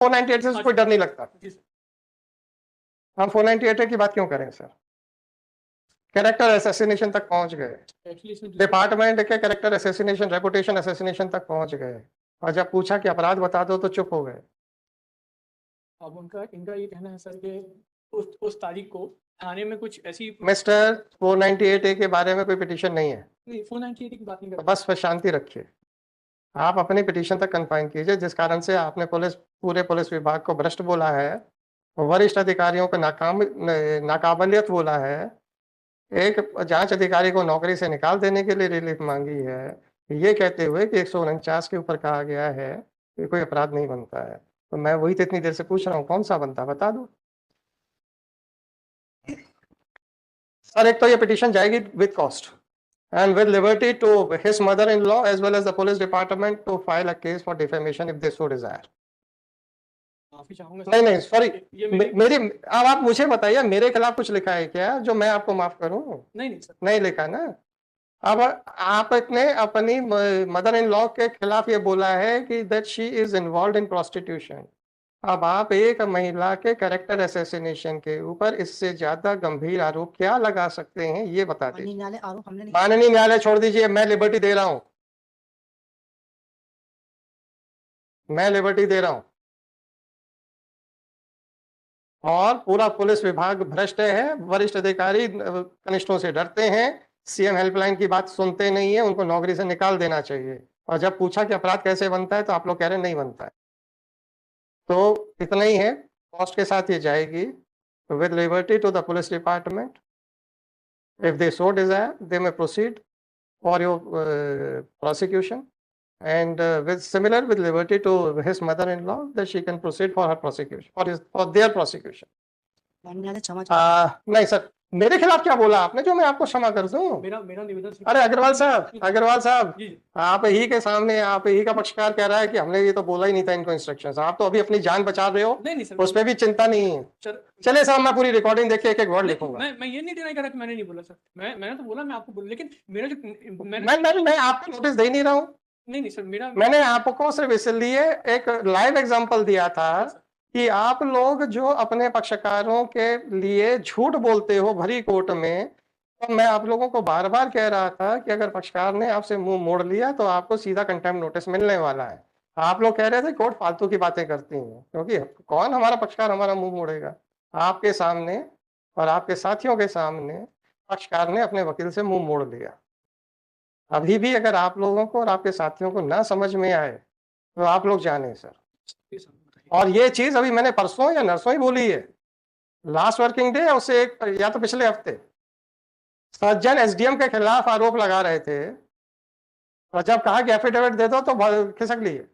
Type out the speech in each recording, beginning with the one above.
498 से कोई डर नहीं लगता। हम 498 की बात क्यों करें सर? कैरेक्टर असैसिनेशन तक पहुंच गए, डिपार्टमेंट के कैरेक्टर असैसिनेशन, रेपुटेशन असैसिनेशन तक पहुंच गए, और जब पूछा कि अपराध बता दो तो चुप हो गए। अब इनका ये कहना है सर कि उस तारीख को थाने में कुछ ऐसी मिस्टर 498A के बारे में कोई पिटीशन नहीं है। नहीं, 498 की बात नहीं कर तो बस शांति रखिए, आप अपनी पिटीशन तक कन्फाइन कीजिए। जिस कारण से आपने पूरे पुलिस विभाग को भ्रष्ट बोला है, वरिष्ठ अधिकारियों को नाकाबिलियत बोला है, एक जांच अधिकारी को नौकरी से निकाल देने के लिए रिलीफ मांगी है, ये कहते हुए कि 149 के ऊपर कहा गया है कि कोई अपराध नहीं बनता है। तो मैं वही तो इतनी देर से पूछ रहा हूँ, कौन सा बनता बता दो सर। एक तो ये पिटीशन जाएगी with cost and with liberty to his mother-in-law as well as the police department to file a case for defamation if they so desire. माफी चाहूंगा। नहीं सॉरी, मेरी अब आप मुझे बताइए, मेरे खिलाफ कुछ लिखा है क्या जो मैं आपको माफ करूं? नहीं सर, नहीं लिखा ना। अब आपने अपनी मदर इन लॉ के खिलाफ ये बोला है कि that she is involve in prostitution. अब आप एक महिला के कैरेक्टर असैसिनेशन के ऊपर इससे ज्यादा गंभीर आरोप क्या लगा सकते हैं, ये बता दीजिए। माननीय न्यायालय छोड़ दीजिए, मैं लिबर्टी दे रहा हूं, मैं लिबर्टी दे रहा हूं। और पूरा पुलिस विभाग भ्रष्ट है, वरिष्ठ अधिकारी कनिष्ठों से डरते हैं, सीएम हेल्पलाइन की बात सुनते नहीं है, उनको नौकरी से निकाल देना चाहिए। और जब पूछा कि अपराध कैसे बनता है तो आप लोग कह रहे नहीं बनता है। तो इतना ही है, कॉस्ट के साथ ये जाएगी with liberty to the police department. If they so desire they may proceed for your prosecution, and with similar with liberty to his mother-in-law that she can proceed for her prosecution, for their prosecution. नहीं sir, मेरे खिलाफ क्या बोला आपने जो मैं आपको क्षमा कर दूं? मेरा निवेदन। अरे अग्रवाल साहब, आप ही के सामने आप ही का पक्षकार कह रहा है कि हमने ये तो बोला ही नहीं था इनको इंस्ट्रक्शंस। आप तो अभी अपनी जान बचा रहे हो। नहीं सर, उस पर भी चिंता नहीं है। चले साहब, मैं पूरी रिकॉर्डिंग देख के एक वर्ड लिखूंगा। मैं ये नहीं डिनाई कर रहा कि मैंने नहीं बोला सर, मैंने तो बोला, मैं आपको बोला, लेकिन मेरा जो मैं आपको नोटिस दे नहीं रहा हूँ। नहीं सर, मैंने आपको सिर्फ इसलिए एक लाइव एग्जांपल दिया था कि आप लोग जो अपने पक्षकारों के लिए झूठ बोलते हो भरी कोर्ट में, तो मैं आप लोगों को बार बार कह रहा था कि अगर पक्षकार ने आपसे मुंह मोड़ लिया तो आपको सीधा कंटेम्प्ट नोटिस मिलने वाला है। आप लोग कह रहे थे कोर्ट फालतू की बातें करती है, क्योंकि कौन हमारा पक्षकार हमारा मुंह मोड़ेगा? आपके सामने और आपके साथियों के सामने पक्षकार ने अपने वकील से मुंह मोड़ लिया। अभी भी अगर आप लोगों को और आपके साथियों को ना समझ में आए तो आप लोग जाने सर। और ये चीज अभी मैंने परसों या नरसों ही बोली है, लास्ट वर्किंग डे, उससे एक या तो पिछले हफ्ते सज्जन एसडीएम के खिलाफ आरोप लगा रहे थे, और जब कहा कि एफिडेविट दे दो तो खिसक लिए।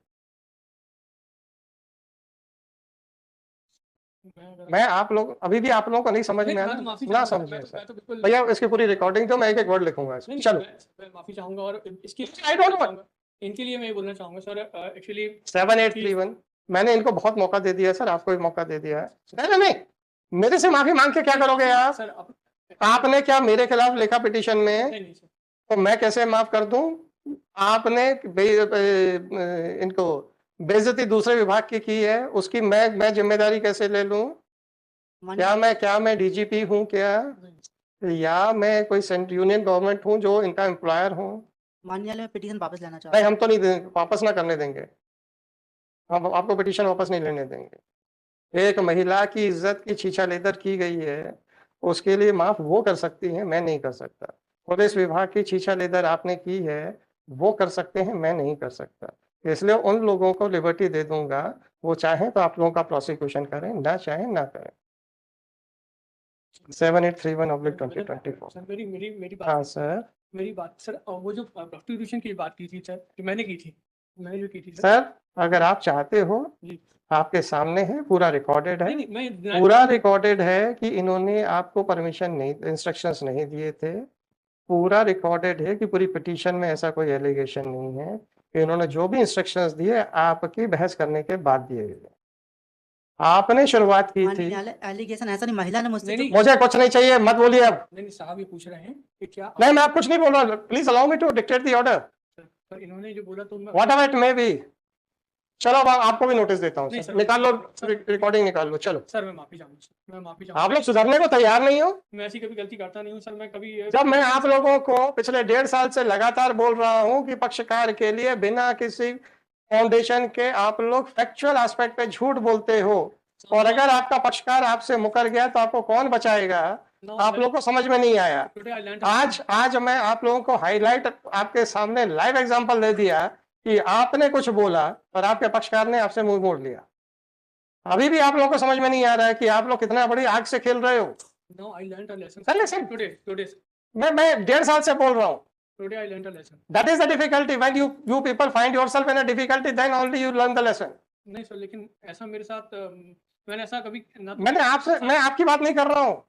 मैं आप लोग अभी भी आप लोगों को नहीं समझ में आया ना समझे सर। भैया इसकी पूरी रिकॉर्डिंग दो, मैं एक वर्ड लिखूंगा। चलो, मैं माफी चाहूंगा। और इसकी आई डोंट नो, इनके लिए मैं ये बोलना चाहूंगा सर, एक्चुअली 7831 मैंने इनको बहुत मौका दे दिया सर, आपको भी मौका दे दिया है। नहीं, मेरे से माफी मांग के क्या करोगे आप? सर आपने क्या मेरे खिलाफ लिखा पिटीशन में? नहीं सर, तो मैं कैसे माफ कर दूं? आपने इनको बेइज्जती दूसरे विभाग की है, उसकी मैं जिम्मेदारी कैसे ले लूं? क्या मैं डीजीपी हूं क्या, या मैं कोई यूनियन गवर्नमेंट हूं जो इनका एम्प्लॉयर हूं? मान्यालय पिटीशन वापस लेना चाहते नहीं, हम तो नहीं वापस ना करने देंगे, हम आपको पिटीशन वापस नहीं लेने देंगे। एक महिला की इज्जत की छीछालेदर की गई है, उसके लिए माफ वो कर सकती है, मैं नहीं कर सकता। पुलिस विभाग की छीछालेदर आपने की है, वो कर सकते हैं, मैं नहीं कर सकता। इसलिए उन लोगों को लिबर्टी दे दूंगा, वो चाहें तो आप लोगों का प्रोसिक्यूशन करें, ना चाहें ना करें। 7831/2024। सर मेरी बात, हाँ सर, मेरी बात सर, वो जो प्रोस्टिट्यूशन की बात की थी सर, जो मैंने की थी, मैंने जो की थी सर, अगर आप चाहते हो, आपके सामने है, पूरा रिकॉर्डेड है, पूरा रिकॉर्डेड है कि इन्होंने आपको परमिशन नहीं, इंस्ट्रक्शंस नहीं दिए थे। पूरा रिकॉर्डेड है कि पूरी पिटीशन में ऐसा कोई एलिगेशन नहीं है कि इन्होंने जो भी इंस्ट्रक्शंस दिए आपकी बहस करने के बाद दिए गए। आपने शुरुआत की थी। एलिगेशन ऐसा नहीं, महिला ने मुझसे मुझे कुछ नहीं चाहिए, मत बोलिए अब। नहीं साहब, ये पूछ रहे हैं कि क्या नहीं, मैं आप कुछ नहीं बोल रहा, please allow me to dictate the order. इन्होंने जो बोला तो व्हाटएवर इट मे बी, चलो अब आपको भी नोटिस देता हूँ नहीं सर, सर। निकाल लो, रिकॉर्डिंग निकाल लो, चलो। सर मैं माफी चाहूंगा, मैं माफी आप चाहूंगा, लोग सुधरने को तैयार नहीं हो। मैं ऐसी कभी गलती करता नहीं हूँ सर, मैं कभी जब मैं आप लोगों को पिछले 1.5 साल से लगातार बोल रहा हूं कि पक्षकार के लिए बिना किसी फाउंडेशन के आप लोग फैक्चुअल एस्पेक्ट पे झूठ बोलते हो, और अगर आपका पक्षकार आपसे मुकर गया तो आपको कौन बचाएगा, आप लोगों को समझ में नहीं आया। टुडे आई लर्न आज मैं आप लोगों को हाईलाइट आपके सामने लाइव एग्जांपल दे दिया कि आपने कुछ बोला और आपके पक्षकार ने आपसे मुंह मोड़ लिया। अभी भी आप लोगों को समझ में नहीं आ रहा है कि आप लोग कितना बड़ी आग से खेल रहे हो। Now I learn a lesson sir listen, today मैं 1.5 साल से बोल रहा हूँ। Today I learn a lesson. That is the difficulty. When you people find yourself in a difficulty, then only you learn the lesson. नहीं sir, लेकिन ऐसा मेरे साथ मैंने ऐसा कभी ना मैं आपकी बात नहीं कर रहा हूँ।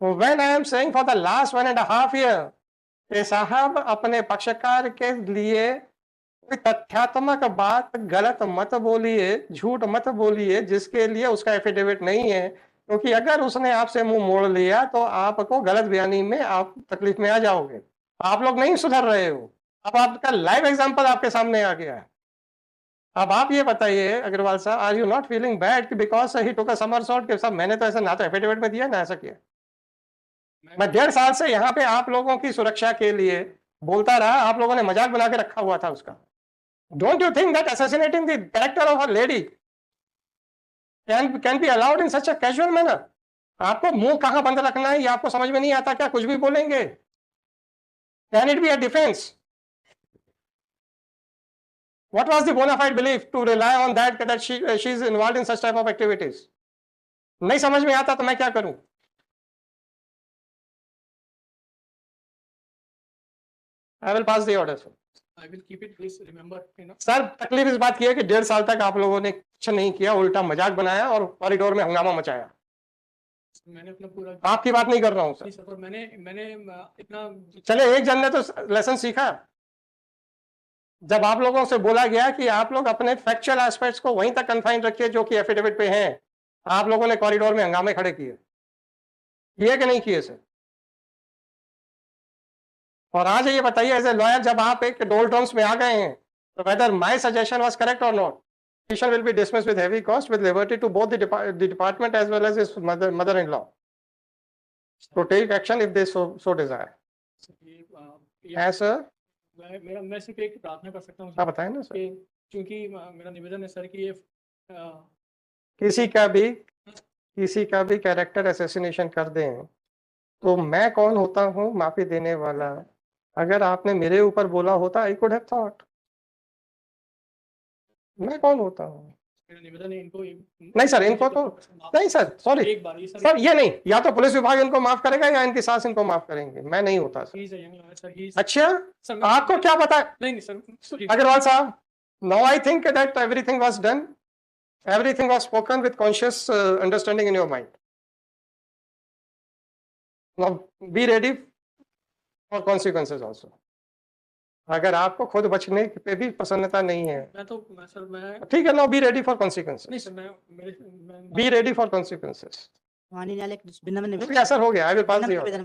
When I am saying for the last 1.5 year, कि साहब अपने पक्षकार के लिए कोई तथ्यात्मक बात गलत मत बोलिए, झूठ मत बोलिए जिसके लिए उसका एफिडेविट नहीं है, क्योंकि अगर उसने आपसे मुंह मोड़ लिया तो आपको गलत बयानी में आप तकलीफ में आ जाओगे। आप लोग नहीं सुधर रहे हो। अब आपका लाइव एग्जांपल आपके सामने आ गया है। अब आप ये बताइए अग्रवाल साहब, are you not feeling bad because he took a somersault के साहब मैंने तो ऐसा ना तो एफिडेविट में दिया ना ऐसा किया। मैं 1.5 साल से यहाँ पे आप लोगों की सुरक्षा के लिए बोलता रहा, आप लोगों ने मजाक बना के रखा हुआ था उसका। Don't you think that assassinating the character of a lady can be allowed in such a casual manner? आपको मुंह कहां बंद रखना है ये आपको समझ में नहीं आता क्या? कुछ भी बोलेंगे? Can it be a defence? What was the bona fide belief to rely on that she is involved in such type of activities? नहीं समझ में आता तो मैं क्या करूं? I will pass the order, sir. I will keep it, please remember, you know. Sir तकलीफ इस बात की है कि 1.5 साल तक आप लोगों ने कुछ नहीं किया, उल्टा मजाक बनाया और कॉरिडोर में हंगामा मचाया। मैंने अपना पूरा आपकी बात नहीं कर रहा हूं सर। नहीं सर, पर मैंने इतना चले एक जन ने तो लेसन सीखा। जब आप लोगों से बोला गया कि आप लोग अपने फैक्चुअल एस्पेक्ट्स को वहीं तक कन्फाइन रखिए जो कि एफिडेविट पे हैं, आप लोगों ने कॉरिडोर में हंगामे खड़े किए कि नहीं किए सर? और आज ये बताइए एज ए लॉयर, जब आप एक डोलड्रम्स में आ गए हैं, तो whether my suggestion was correct और not, petition will be dismissed with heavy cost with liberty to both the department as well as his mother-in-law to take action if they so desire. Yes sir. मैं सिर्फ एक प्रार्थना कर सकता हूँ आप बताएं ना सर। क्योंकि मेरा निवेदन है सर कि ये किसी का भी कैरेक्टर असैसिनेशन कर दें तो मैं कौन होता हूँ माफी देने वाला? अगर आपने मेरे ऊपर बोला होता आई कुड हैव थॉट, मैं कौन होता हूँ? मेरा निवेदन है इनको नहीं सर, इनको तो नहीं सर, सॉरी एक बार सर, ये नहीं, या तो पुलिस विभाग इनको माफ करेगा या इनकी सास इनको माफ करेंगे, मैं नहीं होता सर। अच्छा आपको क्या पता है? नहीं सर अग्रवाल साहब, now I think that everything was done, everything was spoken with conscious understanding in your mind. Now be ready for consequences also. अगर आपको खुद बचने पे भी प्रसन्नता नहीं है, मैं ठीक है, now be ready for consequences. नहीं सर, मैं be ready for consequences. माननीय न्यायालय बिना में क्योंकि असर हो गया, I will pass the order.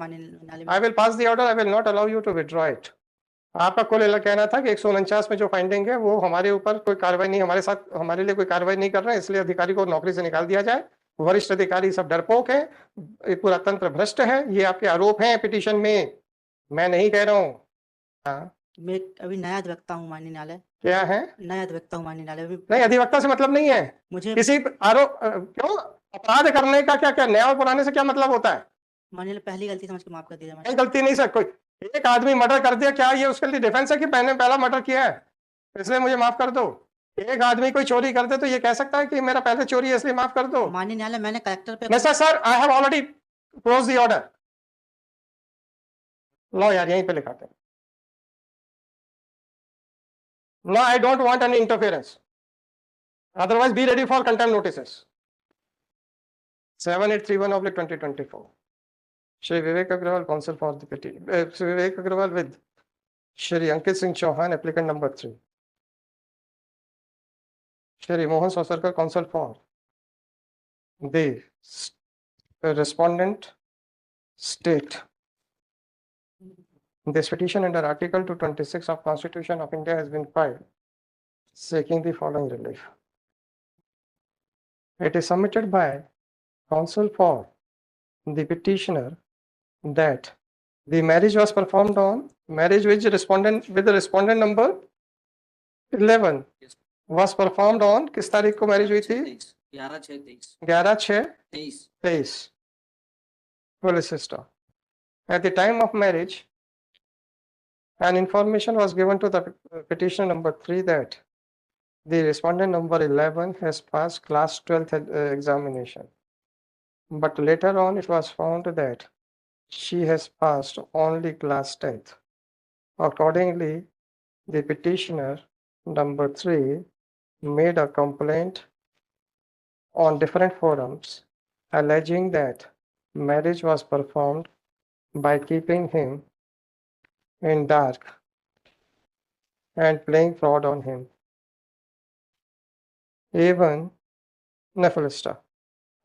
I will pass the order. I will not allow you to withdraw it. आपका कुल कहना था कि 149 में जो फाइंडिंग है वो हमारे ऊपर कोई कार्रवाई नहीं, हमारे साथ हमारे लिए कोई कार्रवाई नहीं कर रहे हैं, इसलिए अधिकारी को नौकरी से निकाल दिया जाए। वरिष्ठ अधिकारी सब डरपोक है, पूरा तंत्र भ्रष्ट है, ये आपके आरोप हैं पिटीशन में, मैं नहीं कह रहा हूँ। मैं अभी नया अधिवक्ता हूँ माननीय न्यायालय। क्या है? नया अधिवक्ता हूँ माननीय न्यायालय। नहीं, अधिवक्ता से मतलब नहीं है मुझे किसी आरोप, क्यों अपराध करने का क्या नया और पुराने से क्या मतलब होता है? माननीय पहली गलती समझ के माफ कर दीजिए। गलती नहीं सर, कोई एक आदमी मर्डर कर दिया, क्या ये उसके लिए डिफेंस है कि मैंने पहला मर्डर किया है इसलिए मुझे माफ कर दो? एक आदमी कोई चोरी कर दे तो ये कह सकता है कि मेरा पहले चोरी है इसलिए माफ कर दो? माननीय न्यायालय मैंने कलेक्टर पे sir I have already close the order. लो यार यहीं पे लिखाते हैं। No I don't want any interference, otherwise be ready for contempt notices. 7831/2024 Shri Vivek Agrawal, counsel for the petition. Shri Vivek Agrawal with Shri Ankit Singh Chauhan, applicant number 3. Shri Mohan Sosarkar, counsel for the respondent state. This petition under Article 226 of Constitution of India has been filed seeking the following relief. It is submitted by counsel for the petitioner that the marriage was performed on marriage with the respondent number 11 was performed on किस तारीख को marriage हुई थी? 11/6/23. Well, sister. At the time of marriage, an information was given to the petitioner number 3 that the respondent number 11 has passed class 12th examination. But later on, it was found that she has passed only class 10th. Accordingly, the petitioner number 3 made a complaint on different forums alleging that marriage was performed by keeping him in dark and playing fraud on him. Even Nephalista.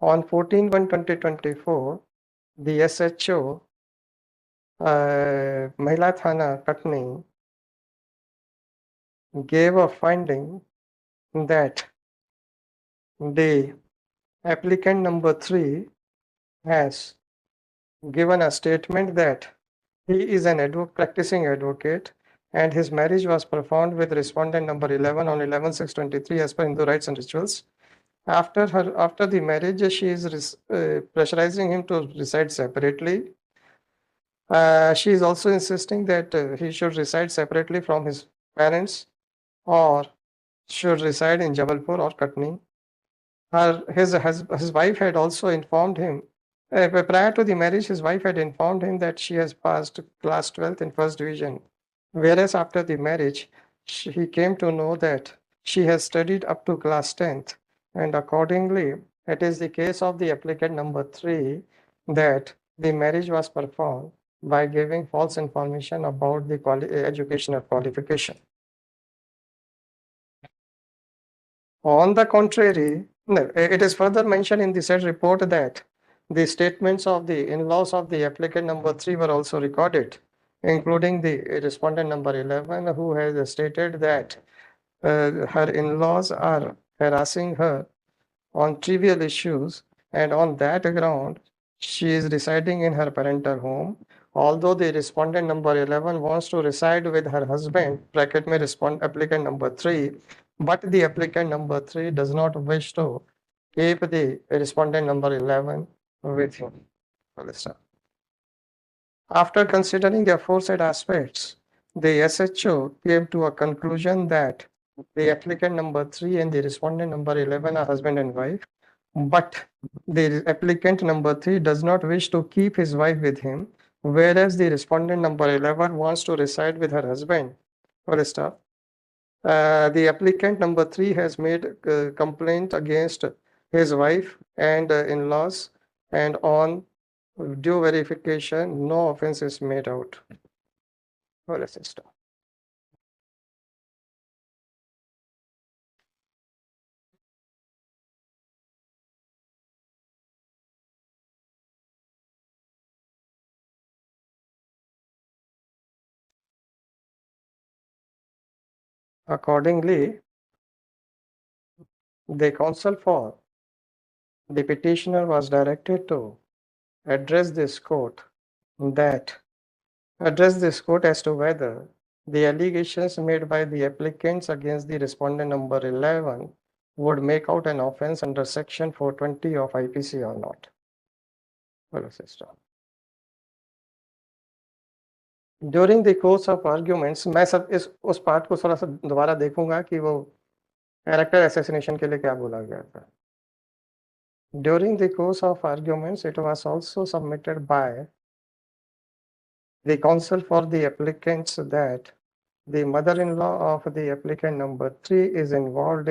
On 14/1/2024, the SHO Mahila Thana Katni gave a finding that the applicant number 3 has given a statement that he is an practicing advocate and his marriage was performed with respondent number 11 on 11/6/23 as per Hindu rites and rituals. After the marriage, she is pressurizing him to reside separately. She is also insisting that he should reside separately from his parents or should reside in Jabalpur or Katni. His wife had also informed him, prior to the marriage, his wife had informed him that she has passed class 12th in first division. Whereas after the marriage, he came to know that she has studied up to class 10th. And accordingly, it is the case of the applicant number 3 that the marriage was performed by giving false information about the educational qualification. On the contrary, it is further mentioned in the said report that the statements of the in-laws of the applicant number 3 were also recorded, including the respondent number 11, who has stated that her in-laws are harassing her on trivial issues, and on that ground, she is residing in her parental home. Although the respondent number 11 wants to reside with her husband, bracket may respond applicant number 3, but the applicant number 3 does not wish to keep the respondent number 11 with him. After considering the aforesaid aspects, the SHO came to a conclusion that the applicant number 3 and the respondent number 11 are husband and wife, but the applicant number 3 does not wish to keep his wife with him, whereas the respondent number 11 wants to reside with her husband. The applicant number 3 has made a complaint against his wife and in-laws, and on due verification, no offense is made out. Accordingly, the counsel for the petitioner was directed to address this court as to whether the allegations made by the applicants against the respondent number 11 would make out an offense under section 420 of IPC or not. During the course of arguments, मैं सब उस part को थोड़ा सा दोबारा देखूंगा कि वो कैरेक्टर असैसिनेशन के लिए क्या बोला गया था. During the course of arguments, it was also submitted by the counsel for the applicants that the mother-in-law of the applicant number 3 is involved